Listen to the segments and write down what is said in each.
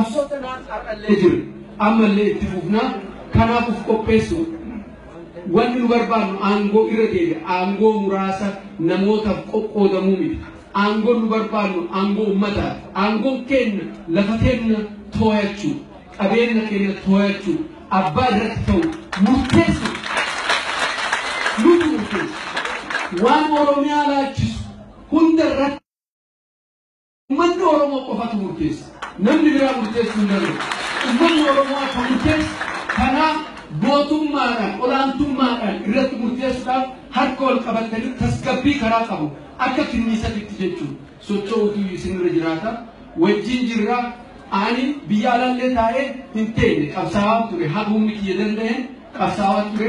qabsoota har'allee jiru ammallee itti fufnaa kanaaf of qopheessu wanni nu barbaannu aangoo irra deebi'a aangoo muraasa namootaaf qoqqoodamuu miti aangoo nu barbaannu aangoo uummataa aangoon keenya lafa keenya too'achuu qabeenya keenya too'achuu abbaa irratti ta'u murteessu nuti murteessu waan oromiyaa laachisu hunda irratti uummanni oromoo qofatu murteessa namni biraa murteessuu hin danda'u uummanni oromoo akka murteessu kanaaf gootummaadhaan olaantummaadhaan irratti murteessuudhaaf harka wal qabatanii tasgabbii karaa qabu akka kinniisatti jechuun socho'uutu isinirra jiraata wajjin jirraa ani biyya alallee taa'ee hin teenne qabsaawaa ture haga humni kiyya danda'een qabsaawaa ture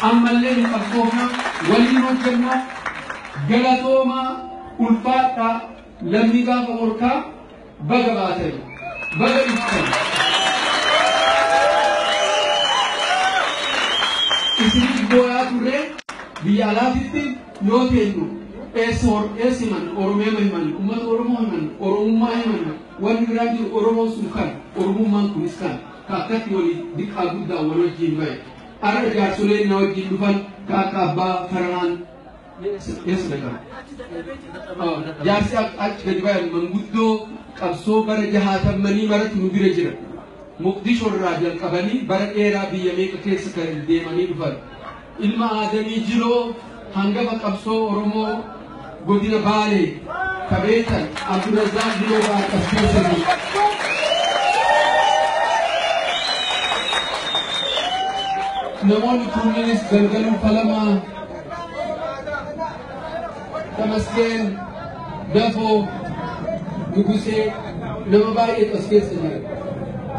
ammallee ni qabsoofna waliin hojjennaa galatoomaa ulfaadhaa lammii gaafa orkaa baga baatan baga ibsan isin booyaa ture biyya alaatitti yoo teenyu eessiman oromiyaa himan uummata oromoo himan oromummaa himan wanni biraa jiru oromoo sun kan oromummaan kunis kan akkatti walii diqqaa guddaa wal wajjiin bahe ara jaarsoleen na wajjiin dhufan ka akka abbaa Farahaan eessa dhagaa jaarsi achi gadi bayan manguddoo qabsoo bara 60 maratti nu bira jira Muqdishoo irraa jalqabanii bara dheeraa biyya meeqa keessa kan deemanii dhufan ilma aadamii jiroo hangafa qabsoo oromoo godina Baalee kabeetan Abdurrazaaq jiroo baa qabsiisanii namoonni kunniinis galgaluu falamaa Tamasgeen Dafoo Nugusee nama baay'eetu as keessa jira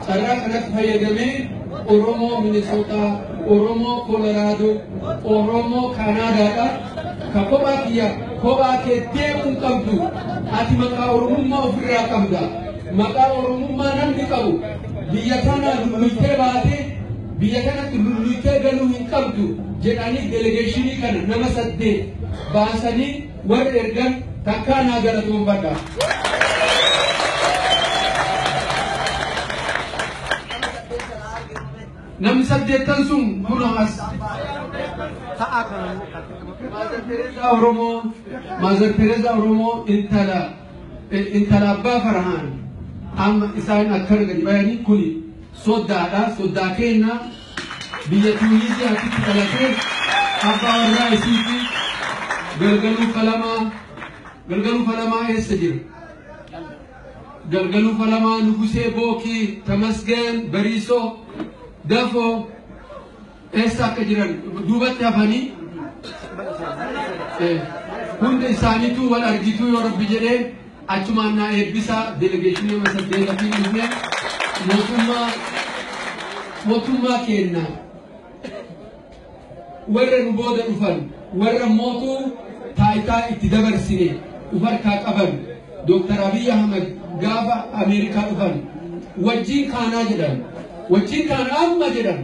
carraa kanatti fayyadamee Oromoo Minnesota Oromoo Colorado Oromoo Canada ka kophaa kee deemuun qabdu ati maqaa oromummaa ofirraa qabda maqaa oromummaa namni qabu biyya kana lulluytee baatee biyya kanatti lulluytee galuu hin qabdu jedhanii delegeeshinii kana nama 8 baasanii warra ergan takkaa naa galatoonfadha. Namni 8 sun kun as Mother Teresa Oromoo intala abbaa Farahaan amma isaan akkana gadi bayanii kuni soddaadha soddaa keenya biyya Tuuniziyaatti dhalatee abbaa warraa isiiti galgaluu falamaa eessa jira galgaluu falamaa Nugusee Bookii Tamasgeen Bariisoo Dafoo eessa akka jiran duubatti hafanii hunda isaaniitu wal argituu yoo rabbi jedhee achumaan naa eebbisaa delegeeshinii nama 8 dhufne mootummaa keenya warra nu booda dhufan warra mootuu taayitaa itti dabarsine ufarkaa qaban Dr. Abiy Ahmed gaafa Ameerikaa dhufan wajjiin kaanaa jedhan wajjiin kaanaa amma jedhan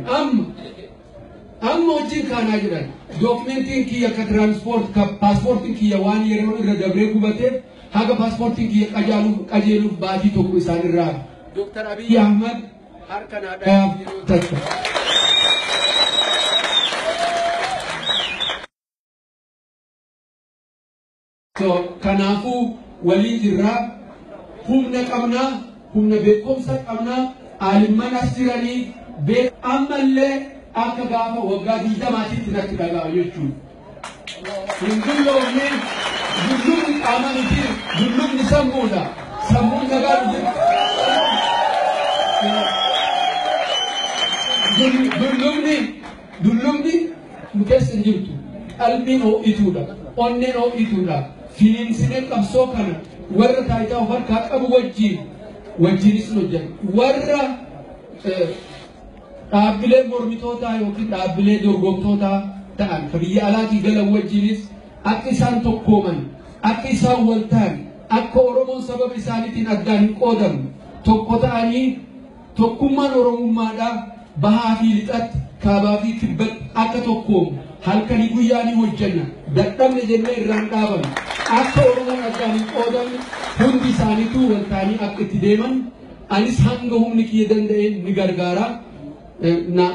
amma wajjiin kaanaa jedhan dokumentiin kiyya ka transport ka paaspoortiin kiyya waan yeroo irra dabree gubateef haga paaspoortiin kiyya qajeeluuf baatii tokko isaan irraa Dr. Abiy Ahmed harka naa dhayaaf yeroo takka so kanaafuu waliin jirraa humna qabnaa humna beekumsa qabnaa aalimman as jiranii ammallee akka gaafa waggaa 20 natti dhaga'u jechuudha. Hundulloonni dullumni qaama miti dullumni sammuudha. Sammuun nagaa jira. Dullumni nu keessa hin jirtu. Qalbiin ho'ituudha. Onneen ho'ituudha. Finiinsinee qabsoo kana warra taayitaa of harkaa qabu wajjiinis hojjetu. Warra dhaabbilee mormitootaa yookiin dhaabbilee dorgomtootaa ta'an ka biyya alaatii galan wajjiinis akka isaan tokkooman akka isaan wal ta'an akka Oromoon sababa isaaniitiin addaan hin qoodamne tokko ta'anii tokkummaan Oromummaadhaa bahaa fi lixatti kaabaa fi kibbatti akka tokkoomu halkanii guyyaanii hojjenna dadhabne jennee irraan dhaabanne akka Oromoon addaan hin qoodamne hundi isaaniituu wal ta'anii akka itti deeman anis hanga humni kiyya danda'e ni gargaara na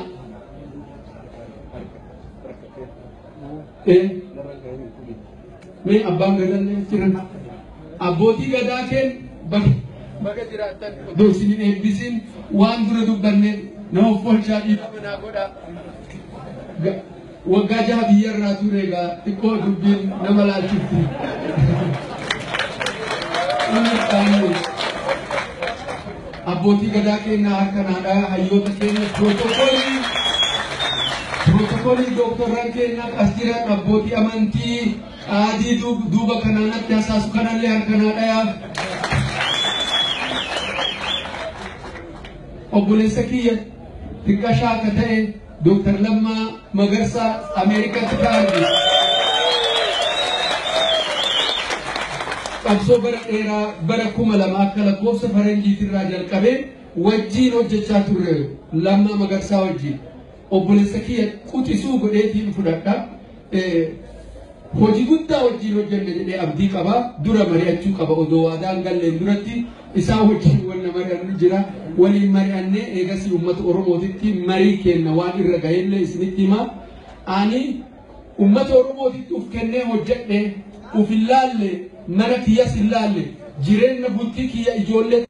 me abbaan gadan jiran abbootii gadaa keen baga jiraatan doosinin eebbisin waan dura dubbanne nama folchaa dhiifama naa godha waggaa jaha biyyarraa ture egaa xiqqoo dubbiin nama laalchifti abbootii gadaa keenyaa harkanaadhaa hayyoota keenya protokoli doktorran keenya as jiran abbootii amantii qaadii duuba kanaanatti hasaasu kanallee harkanaadhaa obboleessa kiyya xiqqashaa akka ta'e Dr. Lammaa Magarsaa Ameerikaatti ta'anii qabsoo bara dheeraa bara 2000 akka lakkoofsa faranjiitirraa jalqabee wajjiin hojjechaa turre Lammaa Magarsaa wajjiin obboleessa kiyya quxisuu godheetiin fudhadha hojii guddaa wajjiin hojjenne jedhee abdii qaba dura mari'achuu qaba odoo waadaan galleen duratti isaa wajjiin wanna mari'annu jira waliin mari'annee eegasii uummata Oromootitti marii kenna waan irra ga'ellee isinitti hima ani uummata Oromootitti uf kennee hojjedhe uf illaalle mana kiyyas illaalle jireenya bultii kiyya ijoollee